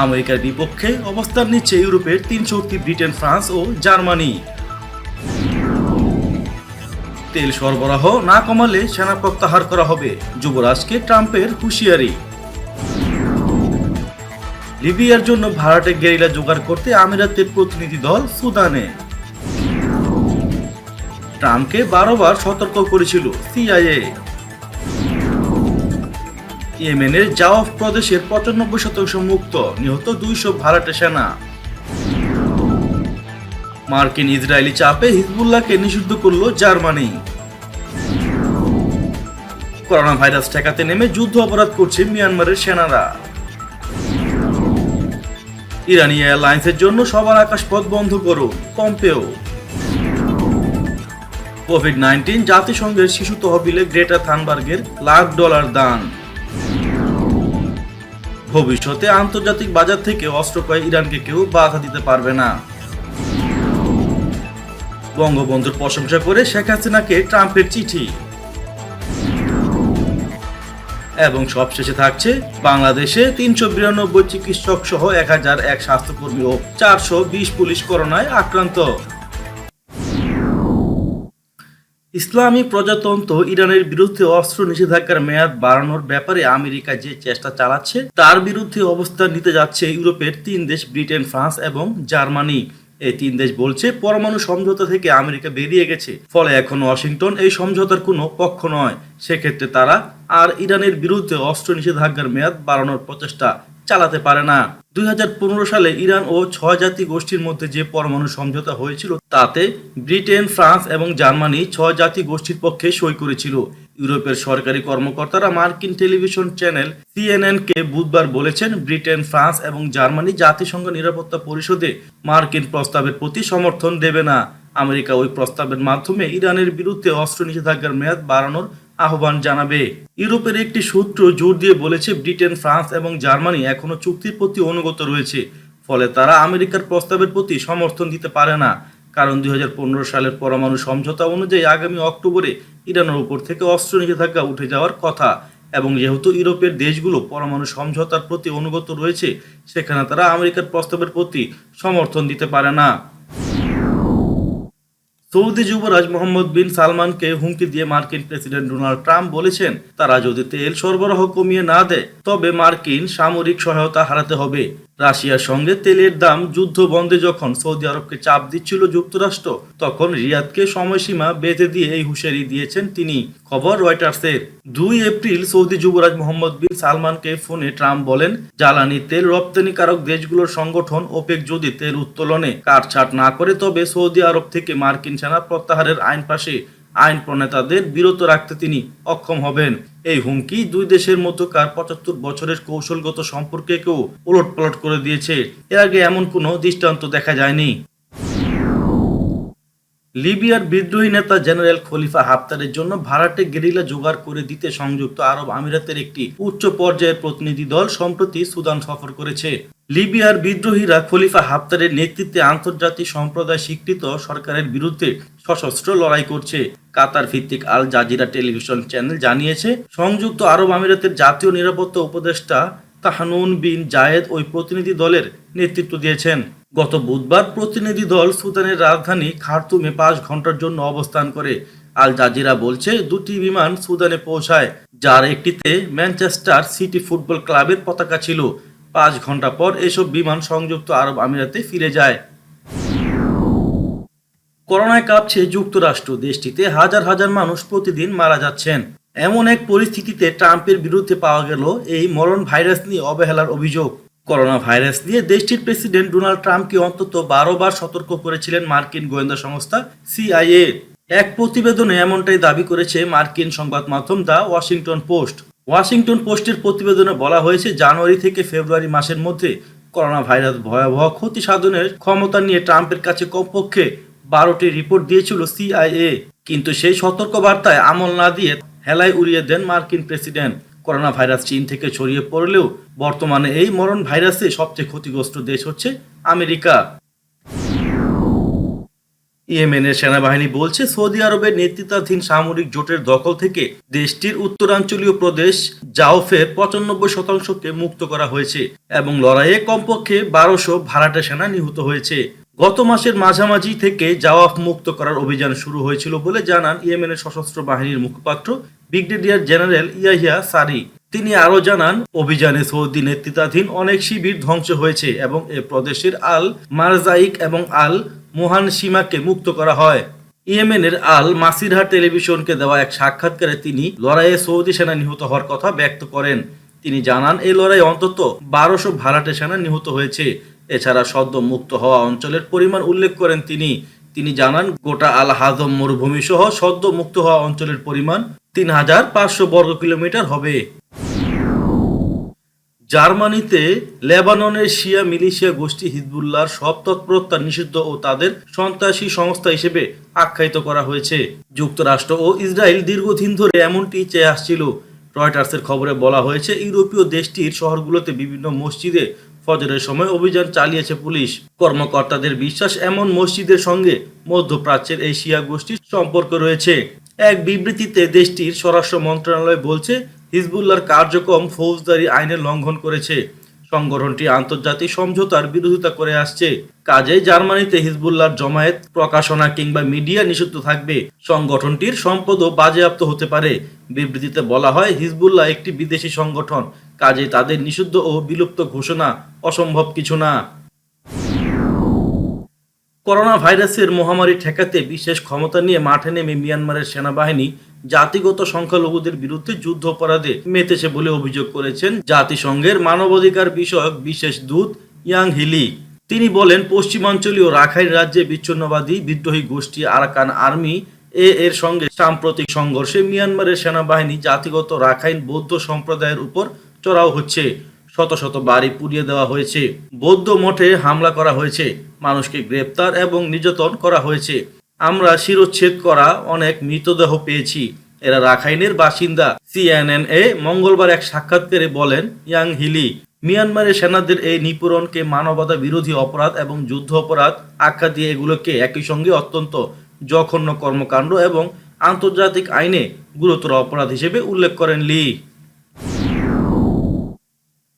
আমেরিকার বিপক্ষে অবস্থান নিচ্ছে ইউরোপের তিন শক্তি ব্রিটেন, ফ্রান্স ও জার্মানি। তেল সরবরাহ না কমালে সেনা প্রত্যাহার করা হবে, যুবরাজকে ট্রাম্পের হুঁশিয়ারি। লিবিয়ার জন্য ভাড়াটে গেরিলা জোগাড় করতে আমিরাতের প্রতিনিধি দল সুদানে। ট্রাম্পকে 12 বার সতর্ক করেছিল সিআইএ। ইয়েমেনের জাওয়াফ প্রদেশের 95% মুক্ত, নিহত 200 ভাড়াটে সেনা। মার্কিন ইসরায়েলি চাপে হিজবুল্লাহকে নিষিদ্ধ করল জার্মানি। করোনা ভাইরাস ঠেকাতে নেমে যুদ্ধ অপরাধ করছে মিয়ানমারের সেনারা। ইরানি এয়ারলাইন্সের জন্য সবার আকাশপথ বন্ধ করুন, পম্পেও। কোভিড-19 জাতিসংঘের শিশু তহবিলে গ্রেটা থানবার্গের লাখ ডলার দান। ভবিষ্যতে আন্তর্জাতিক বাজার থেকে অস্ত্র ক্রয়ে ইরানকে কেউ বাধা দিতে পারবে না। বঙ্গবন্ধুর প্রশংসা করে শেখ হাসিনাকে ট্রাম্পের চিঠি। এবং সবশেষে থাকছে, বাংলাদেশে 392 চিকিৎসক সহ 1001 স্বাস্থ্যকর্মী ও 420 পুলিশ করোনায় আক্রান্ত। ইসলামী প্রজাতন্ত্র ইরানের বিরুদ্ধে অস্ত্র নিষেধাজ্ঞার মেয়াদ বাড়ানোর ব্যাপারে আমেরিকা যে চেষ্টা চালাচ্ছে তার বিরুদ্ধে অবস্থান নিতে যাচ্ছে ইউরোপের 3 দেশ ব্রিটেন, ফ্রান্স এবং জার্মানি। এই 3 দেশ বলছে পরমাণু সমঝোতা থেকে আমেরিকা বেরিয়ে গেছে, ফলে এখন ওয়াশিংটন এই সমঝোতার কোনো পক্ষ নয়। সেক্ষেত্রে তারা আর ইরানের বিরুদ্ধে অস্ত্র নিষেধাজ্ঞার মেয়াদ বাড়ানোর প্রচেষ্টা চালাতে পারে না। 2015 সালে ইরান ও 6 জাতি গোষ্ঠীর মধ্যে যে পরমাণু সমঝোতা হয়েছিল তাতে ব্রিটেন, ফ্রান্স এবং জার্মানি 6 জাতি গোষ্ঠীর পক্ষে সই করেছিল। ইউরোপের সরকারি কর্মকর্তারা মার্কিন টেলিভিশন চ্যানেল সিএনএন-কে বুধবার বলেছেন, ব্রিটেন, ফ্রান্স এবং জার্মানি জাতিসংঘ নিরাপত্তা পরিষদে মার্কিন প্রস্তাবের প্রতি সমর্থন দেবে না। আমেরিকা ওই প্রস্তাবের মাধ্যমে ইরানের বিরুদ্ধে অস্ত্র নিষেধাজ্ঞার মেয়াদ বাড়ানোর আহ্বান জানাবে। ইউরোপের একটি সূত্র জোর দিয়ে বলেছে, ব্রিটেন, ফ্রান্স এবং জার্মানি এখনো চুক্তির প্রতি অনুগত রয়েছে, ফলে তারা আমেরিকার প্রস্তাবের প্রতি সমর্থন দিতে পারে না। কারণ 2015 সালের পরমাণু সমঝোতা অনুযায়ী আগামী অক্টোবরে ইরানের উপর থেকে অস্ত্র নিষেধাজ্ঞা উঠে যাওয়ার কথা, এবং যেহেতু ইউরোপের দেশগুলো পরমাণু সমঝোতার প্রতি অনুগত রয়েছে, সেখানে তারা আমেরিকার প্রস্তাবের প্রতি সমর্থন দিতে পারে না। সৌদি যুবরাজ মোহাম্মদ বিন সালমানকে হুমকি দিয়ে মার্কিন প্রেসিডেন্ট ডোনাল্ড ট্রাম্প বলেছেন, তারা যদি তেল সরবরাহ কমিয়ে না দেয় তবে মার্কিন সামরিক সহায়তা হারাতে হবে। রাশিয়ার সঙ্গে তেলের দাম যুদ্ধ বন্ধে যখন সৌদি আরবকে চাপ দিচ্ছিল যুক্তরাষ্ট্র, তখন রিয়াদকে সময়সীমা বেঁধে দিয়ে এই হুঁশিয়ারি দিয়েছেন তিনি। খবর রয়টার্সের। 2 এপ্রিল সৌদি যুবরাজ মোহাম্মদ বিন সালমানকে ফোনে ট্রাম্প বলেন, জ্বালানি তেল রপ্তানিকারক দেশগুলোর সংগঠন ওপেক যদি তেল উত্তোলনে কাটছাট না করে তবে সৌদি আরব থেকে মার্কিন সেনা প্রত্যাহারের আইন পাশে আইন প্রণেতাদের বিরত রাখতে তিনি অক্ষম হবেন। এই হুমকি দুই দেশের মধ্যকার 75 বছরের কৌশলগত সম্পর্ককেও ওলটপালট করে দিয়েছে। এর আগে এমন কোনো দৃষ্টান্ত দেখা যায়নি। লিবিয়ার বিদ্রোহী নেতা জেনারেল খলিফা হাফতারের জন্য ভাড়াটে গেরিলা জোগাড় করে দিতে সংযুক্ত আরব আমিরাতের একটি উচ্চ পর্যায়ের প্রতিনিধি দল সম্প্রতি সুদান সফর করেছে। লিবিয়ার বিদ্রোহীরা খলিফা হাফতারের নেতৃত্বে আন্তর্জাতিক সম্প্রদায় স্বীকৃত সরকারের বিরুদ্ধে সশস্ত্র লড়াই করছে। কাতার ভিত্তিক আল জাজিরা টেলিভিশন চ্যানেল জানিয়েছে, সংযুক্ত আরব আমিরাতের জাতীয় নিরাপত্তা উপদেষ্টা তাহনুন বিন জায়েদ ওই প্রতিনিধি দলের নেতৃত্ব দিয়েছেন। গত বুধবার প্রতিনিধি দল সুদানের রাজধানী খার্তুমে 5 ঘন্টার জন্য অবস্থান করে। আল জাজিরা বলছে, 2টি বিমান সুদানে পৌঁছায়, যার একটিতে ম্যানচেস্টার সিটি ফুটবল ক্লাবের পতাকা ছিল। 5 ঘন্টা পর এসব বিমান সংযুক্ত আরব আমিরাতে ফিরে যায়। করোনায় কাঁপছে যুক্তরাষ্ট্র, দেশটিতে হাজার হাজার মানুষ প্রতিদিন মারা যাচ্ছেন। এমন এক পরিস্থিতিতে ট্রাম্পের বিরুদ্ধে পাওয়া গেল এই মরণ ভাইরাস নিয়ে অবহেলার অভিযোগ। করোনা ভাইরাস নিয়ে দেশটির প্রেসিডেন্ট ডোনাল্ড ট্রাম্পকে অন্তত 12 বার সতর্ক করেছিলেন মার্কিন গোয়েন্দা সংস্থা সিআইএ। এক প্রতিবেদনে এমনটাই দাবি করেছে মার্কিন সংবাদ মাধ্যম দ্য ওয়াশিংটন পোস্ট। ওয়াশিংটন পোস্টের প্রতিবেদনে বলা হয়েছে, জানুয়ারি থেকে ফেব্রুয়ারি মাসের মধ্যে করোনা ভাইরাস ভয়াবহ ক্ষতি সাধনের ক্ষমতা নিয়ে ট্রাম্পের কাছে কমপক্ষে 12টি রিপোর্ট দিয়েছিল সিআইএ, কিন্তু সেই সতর্কবার্তায় আমল না দিয়ে হেলায় উড়িয়ে দেন মার্কিন প্রেসিডেন্ট। করোনা ভাইরাস চীন থেকে ছড়িয়ে পড়লেও বর্তমানে এই মরণ ভাইরাসে সবচেয়ে ক্ষতিগ্রস্ত দেশ হচ্ছে আমেরিকা। ইয়েমেনের সেনাবাহিনী বলছে সৌদি আরবের নেতৃত্বাধীন সামরিক জোটের দখল থেকে দেশটির উত্তরাঞ্চলীয় প্রদেশ জাওফের ৯৫%কে মুক্ত করা হয়েছে এবং লড়াইয়ে কমপক্ষে ১২০০ ভাড়াটে সেনা নিহত হয়েছে। গত মাসের মাঝামাঝি থেকে জাওয়াফ মুক্ত করার অভিযান শুরু হয়েছিল বলে জানান ইয়েমেনের সশস্ত্র বাহিনীর মুখপাত্র ব্রিগেডিয়ার জেনারেল ইয়াহিয়া সারি। তিনি আরও জানান, অভিযানে সৌদি নেতৃত্বাধীন অনেক শিবির ধ্বংস হয়েছে এবং এ প্রদেশের আল মারজাইক এবং আল মোহানসিমাকে মুক্ত করা হয়। ইয়েমেনের আল মাসিরহা টেলিভিশনকে দেওয়া এক সাক্ষাৎকারে তিনি লড়াইয়ে সৌদি সেনা নিহত হওয়ার কথা ব্যক্ত করেন। তিনি জানান, এই লড়াই অন্তত ১২০০ ভাড়াটে সেনা নিহত হয়েছে। এছাড়া সদ্য মুক্ত হওয়া অঞ্চলের পরিমাণ উল্লেখ করেন তিনি জানান, গোটা আল হাজম মরুভূমি সহ সদ্য মুক্ত হওয়া অঞ্চলের পরিমাণ ৩৫০০ বর্গ কিলোমিটার হবে। জার্মানিতে লেবাননের শিয়া মিলিশিয়া গোষ্ঠী হিজবুল্লাহর সব তৎপরতা নিষিদ্ধ ও তাদের সন্ত্রাসী সংস্থা হিসেবে আখ্যায়িত করা হয়েছে। যুক্তরাষ্ট্র ও ইসরায়েল দীর্ঘদিন ধরে এমনটি চেয়ে আসছিল। রয়টার্সের খবরে বলা হয়েছে, ইউরোপীয় দেশটির শহরগুলোতে বিভিন্ন মসজিদে ফজরের সময় অভিযান চালিয়েছে পুলিশ। কর্মকর্তাদের বিশ্বাস, এমন মসজিদের সঙ্গে মধ্যপ্রাচ্যের এই শিয়া গোষ্ঠীর সম্পর্ক রয়েছে। এক বিবৃতিতে দেশটির স্বরাষ্ট্র মন্ত্রণালয় বলছে, হিজবুল্লাহর কার্যক্রম ফৌজদারি আইনের লঙ্ঘন করেছে। সংগঠনটি আন্তর্জাতিক সমঝোতার বিরোধিতা করে আসছে। কাজেই জার্মানিতে হিজবুল্লাহর জমায়েত, প্রকাশনা কিংবা মিডিয়া নিষিদ্ধ থাকবে। সংগঠনটির সম্পদও বাজেয়াপ্ত হতে পারে। বিবৃতিতে বলা হয়, হিজবুল্লাহ একটি বিদেশি সংগঠন, কাজেই তাদের নিষিদ্ধ ও বিলুপ্ত ঘোষণা অসম্ভব কিছু না। করোনা ভাইরাসের মহামারী ঠেকাতে বিশেষ ক্ষমতা নিয়ে মাঠে নেমে মিয়ানমারের সেনাবাহিনী জাতিগত সংখ্যালঘুদের বিরুদ্ধে যুদ্ধ অপরাধে মেতেছে বলে অভিযোগ করেছেন জাতিসংঘের মানবাধিকার বিষয়ক বিশেষ দূত ইয়াং হিলি। তিনি বলেন, পশ্চিমাঞ্চলীয় রাখাইন রাজ্যে বিচ্ছিন্নতাবাদী বিদ্রোহী গোষ্ঠী আরাকান আর্মি এর সঙ্গে সাম্প্রতিক সংঘর্ষে মিয়ানমারের সেনাবাহিনী জাতিগত রাখাইন বৌদ্ধ সম্প্রদায়ের উপর চড়াও হচ্ছে। শত শত বাড়ি পুড়িয়ে দেওয়া হয়েছে, বৌদ্ধ মঠে হামলা করা হয়েছে, মানুষকে গ্রেপ্তার এবং নির্যাতন করা হয়েছে। আমরা শিরোচ্ছেদ করা অনেক মৃতদেহ পেয়েছি। এরা রাখাইনের বাসিন্দা। CNN-এ মঙ্গলবার এক সাক্ষাৎকারে বলেন ইয়াং হিলি। মিয়ানমারের সেনাদের এই নিপীড়নকে মানবতা বিরোধী অপরাধ এবং যুদ্ধ অপরাধ আখ্যা দিয়ে এগুলোকে একই সঙ্গে অত্যন্ত জঘন্য কর্মকাণ্ড এবং আন্তর্জাতিক আইনে গুরুতর অপরাধ হিসেবে উল্লেখ করেন লি।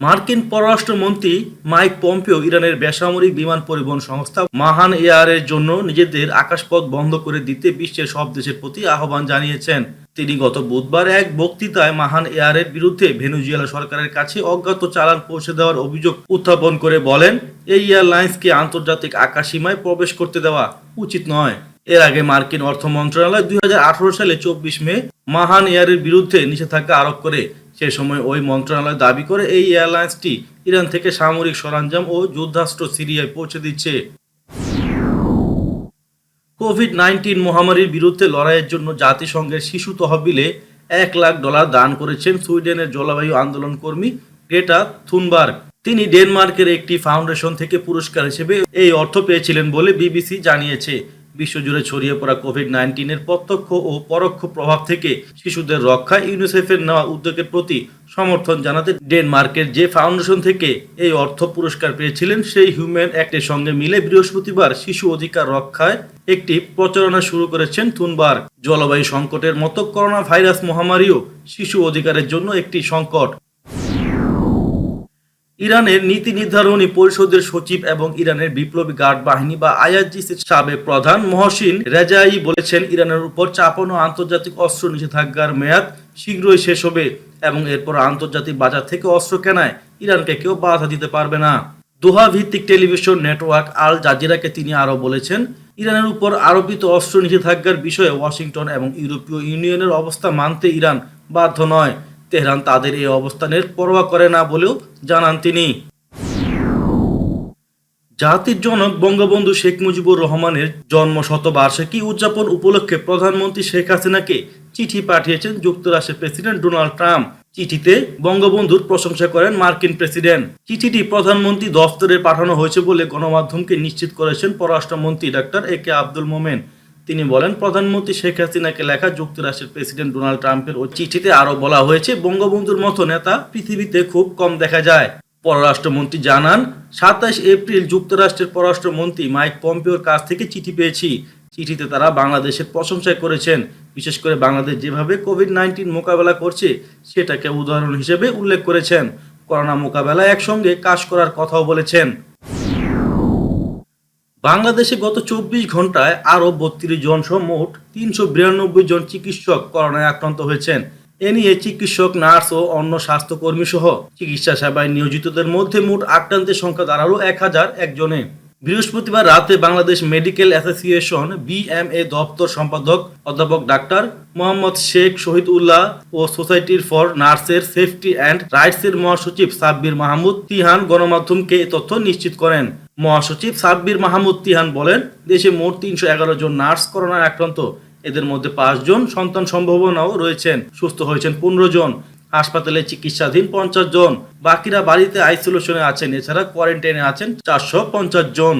মার্কিন পররাষ্ট্রমন্ত্রী মাইক পম্পেও ইরানের বেসামরিক বিমান পরিবহন সংস্থা মাহান এয়ারের জন্য নিজেদের আকাশপথ বন্ধ করে দিতে বিশ্বের সব দেশের প্রতি আহ্বান জানিয়েছেন। তিনি গত বুধবার এক বক্তৃতায় মাহান এয়ারের বিরুদ্ধে ভেনেজুয়েলা সরকারের কাছে অজ্ঞাত চালান পৌঁছে দেওয়ার অভিযোগ উত্থাপন করে বলেন, এই এয়ারলাইন্সকে আন্তর্জাতিক আকাশসীমায় প্রবেশ করতে দেওয়া উচিত নয়। এর আগে মার্কিন অর্থ মন্ত্রণালয় ২০১৮ সালে ২৪ মে মাহান এয়ারের বিরুদ্ধে নিষেধাজ্ঞা আরোপ করে। সে সময় ওই মন্ত্রণালয় দাবি করে এই এয়ারলাইন্সটি ইরান থেকে সামরিক সরঞ্জাম ও যুদ্ধাস্ত্র সিরিয়ায় পৌঁছে দিচ্ছে। কোভিড-19 মহামারীর বিরুদ্ধে লড়াইয়ের জন্য জাতিসংঘের শিশু তহবিলে $১,০০,০০০ দান করেছেন সুইডেনের জলবায়ু আন্দোলন কর্মী গ্রেটা থুনবার্গ। তিনি ডেনমার্কের একটি ফাউন্ডেশন থেকে পুরস্কার হিসেবে এই অর্থ পেয়েছিলেন বলে বিবিসি জানিয়েছে। বিশ্বজুড়ে ছড়িয়ে পড়া কোভিড-19 প্রত্যক্ষ ও পরোক্ষ প্রভাব থেকে শিশুদের রক্ষায় ইউনিসেফের নেওয়া উদ্যোগের প্রতি সমর্থন জানাতে ডেনমার্কের যে ফাউন্ডেশন থেকে এই অর্থ পুরস্কার পেয়েছিলেন সেই হিউম্যান অ্যাক্টের সঙ্গে মিলে বৃহস্পতিবার শিশু অধিকার রক্ষায় একটি প্রচারণা শুরু করেছেন থুনবার্গ। জলবায়ু সংকটের মতো করোনা ভাইরাস মহামারীও শিশু অধিকারের জন্য একটি সংকট। ইরানের নীতি নির্ধারণী পরিষদের সচিব এবং ইরানের বিপ্লবী গার্ড বাহিনী বা আইআরজিসির সাবেক প্রধান মহসিন রেজাই বলেছেন, ইরানের উপর চাপানো আন্তর্জাতিক অস্ত্র নিষেধাজ্ঞার মেয়াদ শীঘ্রই শেষ হবে এবং এরপর আন্তর্জাতিক বাজার থেকে অস্ত্র কেনায় ইরানকে কেউ বাধা দিতে পারবে না। দোহা ভিত্তিক টেলিভিশন নেটওয়ার্ক আল জাজিরাকে তিনি আরও বলেছেন, ইরানের উপর আরোপিত অস্ত্র নিষেধাজ্ঞার বিষয়ে ওয়াশিংটন এবং ইউরোপীয় ইউনিয়নের অবস্থা মানতে ইরান বাধ্য নয়। তেহরান তাদের এই অবস্থানের পরোয়া করে না বলেও জানান তিনি। জাতির জনক বঙ্গবন্ধু শেখ মুজিবুর রহমানের জন্মশতবার্ষিকী উদযাপন উপলক্ষে প্রধানমন্ত্রী শেখ হাসিনাকে চিঠি পাঠিয়েছেন যুক্তরাষ্ট্রের প্রেসিডেন্ট ডোনাল্ড ট্রাম্প। চিঠিতে বঙ্গবন্ধুর প্রশংসা করেন মার্কিন প্রেসিডেন্ট। চিঠিটি প্রধানমন্ত্রী দফতরে পাঠানো হয়েছে বলে গণমাধ্যমকে নিশ্চিত করেছেন পররাষ্ট্রমন্ত্রী ডাক্তার AK আব্দুল মোমেন। তিনি বলেন, প্রধানমন্ত্রী শেখ হাসিনাকে লেখা যুক্তরাষ্ট্রের প্রেসিডেন্ট ডোনাল্ড ট্রাম্পের ওই চিঠিতে আরও বলা হয়েছে, বঙ্গবন্ধুর মতো নেতা পৃথিবীতে খুব কম দেখা যায়। পররাষ্ট্রমন্ত্রী জানান, ২৭ এপ্রিল যুক্তরাষ্ট্রের পররাষ্ট্রমন্ত্রী মাইক পম্পেওর কাছ থেকে চিঠি পেয়েছি। চিঠিতে তারা বাংলাদেশের প্রশংসা করেছেন, বিশেষ করে বাংলাদেশ যেভাবে কোভিড-19 মোকাবেলা করছে সেটাকে উদাহরণ হিসেবে উল্লেখ করেছেন। করোনা মোকাবেলায় একসঙ্গে কাজ করার কথাও বলেছেন। বাংলাদেশে গত 24 ঘন্টায় আরও 32 জন সহ মোট 392 জন চিকিৎসক করোনায় আক্রান্ত হয়েছেন। এ নিয়ে চিকিৎসক, নার্স ও অন্য স্বাস্থ্যকর্মী সহ চিকিৎসা সেবায় নিয়োজিতদের মধ্যে মোট আক্রান্তের সংখ্যা দাঁড়ালো 1001 জনে। বৃহস্পতিবার রাতে বাংলাদেশ মেডিকেল অ্যাসোসিয়েশন বিএমএ দপ্তর সম্পাদক অধ্যাপক ডাক্তার মোহাম্মদ শেখ শহীদ উল্লাহ ও সোসাইটির ফর নার্সের সেফটি অ্যান্ড রাইটসের মহাসচিব সাব্বির মাহমুদ তিহান গণমাধ্যমকে এ তথ্য নিশ্চিত করেন। মহাসচিব সাব্বির মাহমুদ তিহান বলেন, দেশে মোট 311 জন নার্স করোনায় আক্রান্ত। এদের মধ্যে 5 জন সন্তান সম্ভাবনাও রয়েছেন। সুস্থ হয়েছেন 15 জন। হাসপাতালে চিকিৎসাধীন 50 জন। বাকিরা বাড়িতে আইসোলেশনে আছেন। এছাড়া কোয়ারেন্টাইনে আছেন 450 জন।